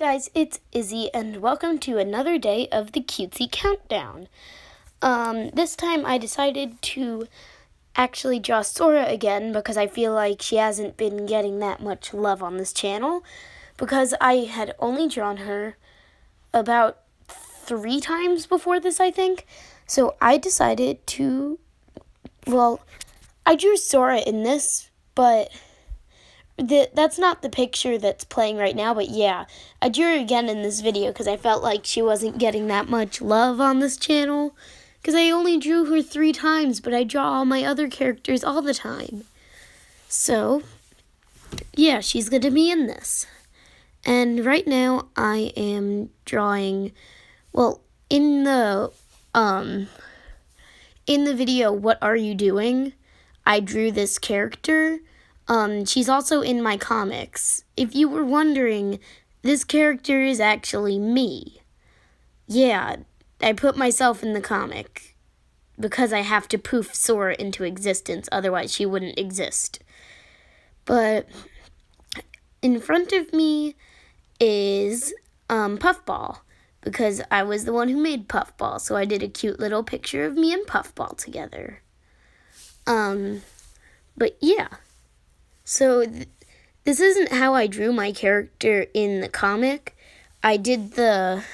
Guys, it's Izzy, and welcome to another day of the Cutesy Countdown. This time I decided to actually draw Sora again because I feel like she hasn't been getting that much love on this channel because I had only drawn her about 3 times before this, I think. So I decided to, I drew Sora in this, but that's not the picture that's playing right now, but yeah, I drew her again in this video because I felt like she wasn't getting that much love on this channel because I only drew her 3 times, but I draw all my other characters all the time. So, yeah, she's going to be in this. And right now I am drawing, in the video, What Are You Doing? I drew this character. She's also in my comics. If you were wondering, this character is actually me. Yeah, I put myself in the comic because I have to poof Sora into existence, otherwise she wouldn't exist. But in front of me is Puffball, because I was the one who made Puffball, so I did a cute little picture of me and Puffball together. But yeah. So this isn't how I drew my character in the comic. I did a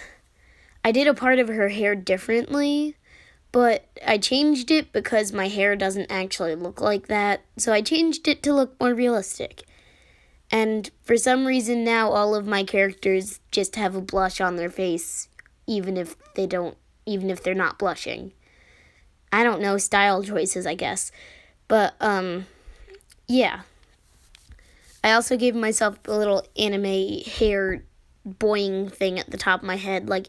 part of her hair differently, but I changed it because my hair doesn't actually look like that. So I changed it to look more realistic. And for some reason now all of my characters just have a blush on their face, even if they're not blushing. I don't know, style choices, I guess. But yeah. I also gave myself a little anime hair boing thing at the top of my head. Like,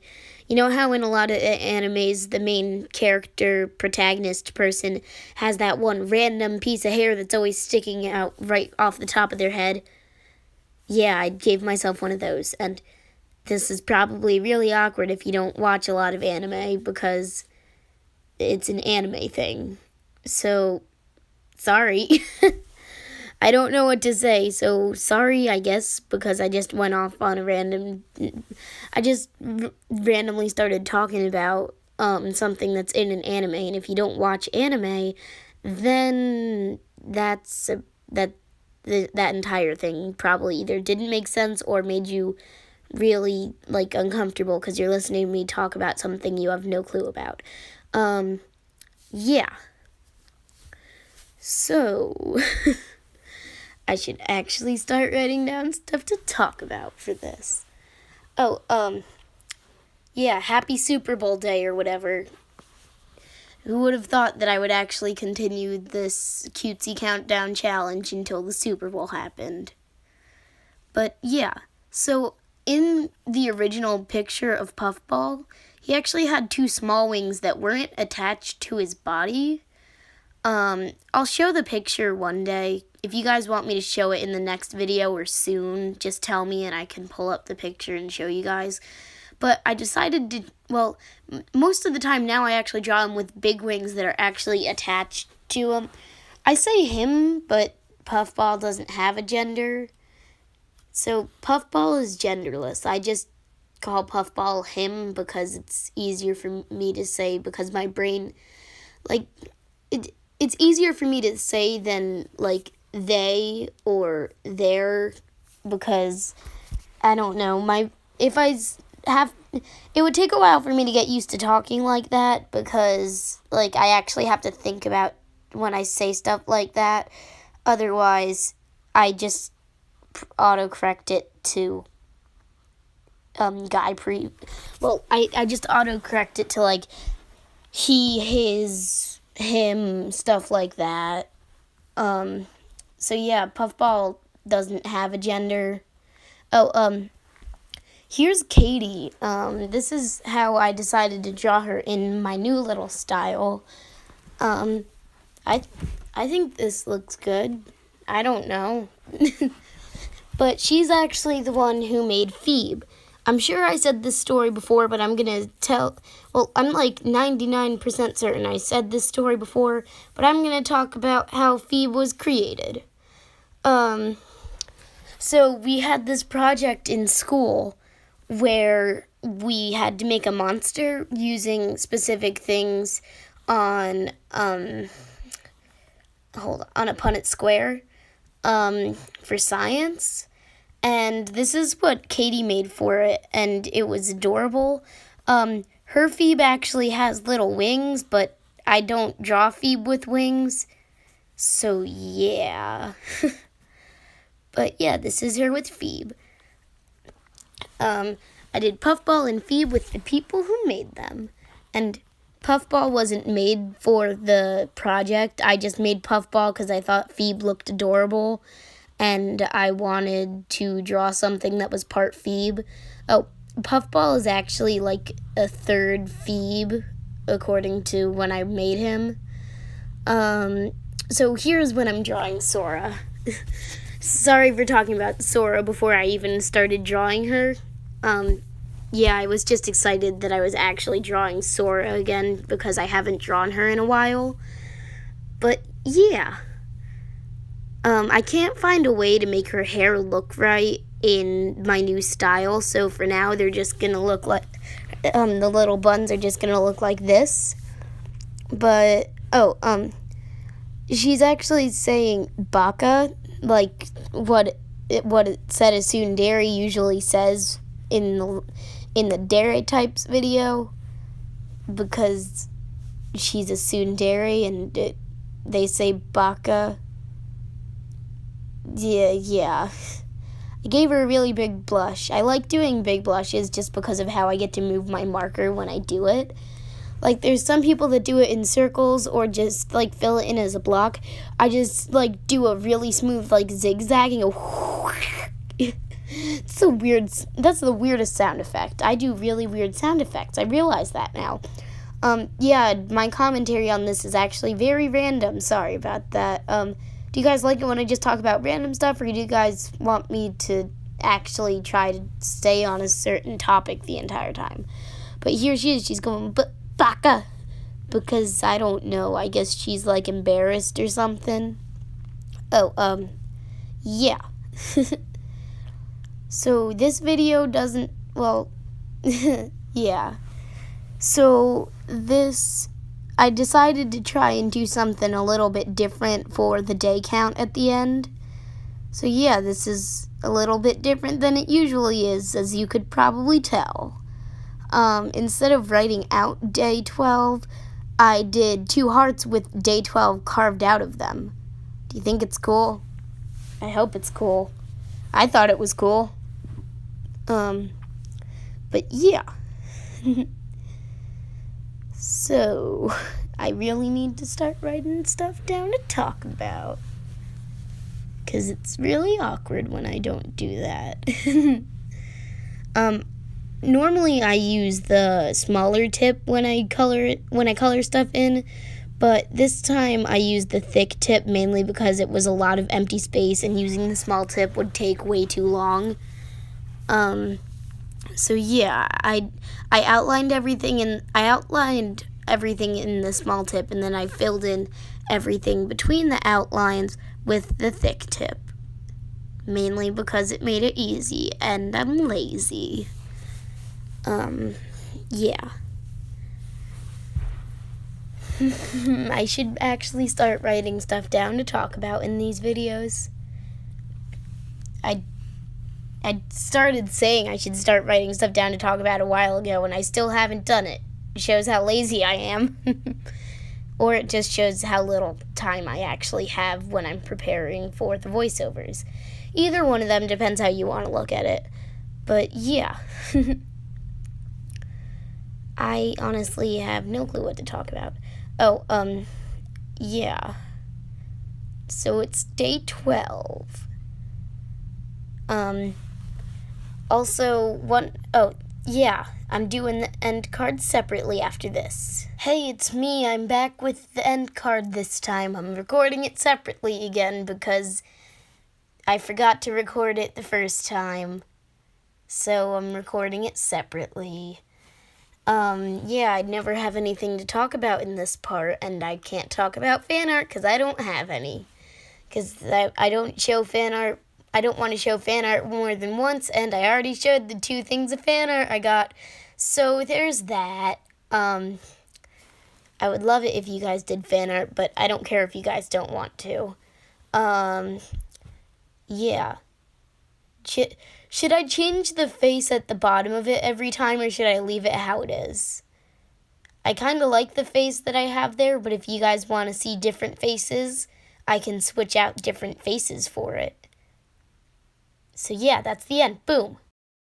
you know how in a lot of animes, the main character, protagonist person has that one random piece of hair that's always sticking out right off the top of their head? Yeah, I gave myself one of those. And this is probably really awkward if you don't watch a lot of anime because it's an anime thing. So, sorry. I don't know what to say, so sorry, I guess, because I just went off on I just randomly started talking about something that's in an anime, and if you don't watch anime, then that entire thing probably either didn't make sense or made you really, uncomfortable because you're listening to me talk about something you have no clue about. Yeah. So... I should actually start writing down stuff to talk about for this. Yeah, happy Super Bowl day or whatever. Who would have thought that I would actually continue this Cutesy Countdown challenge until the Super Bowl happened? But yeah, so in the original picture of Puffball, he actually had 2 small wings that weren't attached to his body. I'll show the picture one day. If you guys want me to show it in the next video or soon, just tell me and I can pull up the picture and show you guys. But I decided to, most of the time now I actually draw him with big wings that are actually attached to him. I say him, but Puffball doesn't have a gender. So Puffball is genderless. I just call Puffball him because it's easier for me to say because my brain, it's easier for me to say than, they or their, because, I don't know, it would take a while for me to get used to talking like that, because, I actually have to think about when I say stuff like that, otherwise, I just autocorrect it to, I just autocorrect it to, he, his, him, stuff like that. So yeah, Puffball doesn't have a gender. Here's Katie. This is how I decided to draw her in my new little style. I think this looks good. I don't know. But she's actually the one who made Phoebe. I'm sure I said this story before, but I'm going to I'm 99% certain I said this story before, but I'm going to talk about how Phoebe was created. So we had this project in school where we had to make a monster using specific things on on a Punnett square for science. And this is what Katie made for it, and it was adorable. Her Phoebe actually has little wings, but I don't draw Phoebe with wings, so yeah. But yeah, this is her with Phoebe. I did Puffball and Phoebe with the people who made them. And Puffball wasn't made for the project. I just made Puffball because I thought Phoebe looked adorable. And I wanted to draw something that was part Phoebe. Oh, Puffball is actually like a third Phoebe, according to when I made him. So here's when I'm drawing Sora. Sorry for talking about Sora before I even started drawing her. Yeah, I was just excited that I was actually drawing Sora again because I haven't drawn her in a while. But yeah. I can't find a way to make her hair look right in my new style, so for now they're just gonna look like, the little buns are just gonna look like this. But, she's actually saying Baka, like what it said as Tsundere usually says in the Dere types video, because she's a Tsundere and they say Baka. Yeah. I gave her a really big blush. I like doing big blushes just because of how I get to move my marker when I do it. Like, there's some people that do it in circles or just, like, fill it in as a block. I just, like, do a really smooth, like, zigzag and go... That's the weirdest sound effect. I do really weird sound effects. I realize that now. Yeah, my commentary on this is actually very random. Sorry about that. Do you guys like it when I just talk about random stuff, or do you guys want me to actually try to stay on a certain topic the entire time? But here she is. She's going, Baka, because I don't know. I guess she's, like, embarrassed or something. Oh, yeah. So this video doesn't, well, yeah. So I decided to try and do something a little bit different for the day count at the end. So yeah, this is a little bit different than it usually is, as you could probably tell. Instead of writing out day 12, I did 2 hearts with day 12 carved out of them. Do you think it's cool? I hope it's cool. I thought it was cool. But yeah. So, I really need to start writing stuff down to talk about. 'Cause it's really awkward when I don't do that. Normally I use the smaller tip when I color stuff in, but this time I used the thick tip mainly because it was a lot of empty space and using the small tip would take way too long. So yeah, I outlined everything in the small tip, and then I filled in everything between the outlines with the thick tip. Mainly because it made it easy, and I'm lazy. Yeah. I should actually start writing stuff down to talk about in these videos. I started saying I should start writing stuff down to talk about a while ago, and I still haven't done it. It shows how lazy I am. Or it just shows how little time I actually have when I'm preparing for the voiceovers. Either one of them depends how you want to look at it. But yeah. I honestly have no clue what to talk about. Yeah. So it's day 12. I'm doing the end card separately after this. Hey, it's me. I'm back with the end card this time. I'm recording it separately again because I forgot to record it the first time. So I'm recording it separately. Yeah, I never have anything to talk about in this part, and I can't talk about fan art because I don't have any. Because I don't show fan art. I don't want to show fan art more than once, and I already showed the 2 things of fan art I got. So there's that. I would love it if you guys did fan art, but I don't care if you guys don't want to. Yeah. Should I change the face at the bottom of it every time, or should I leave it how it is? I kind of like the face that I have there, but if you guys want to see different faces, I can switch out different faces for it. So yeah, that's the end. Boom.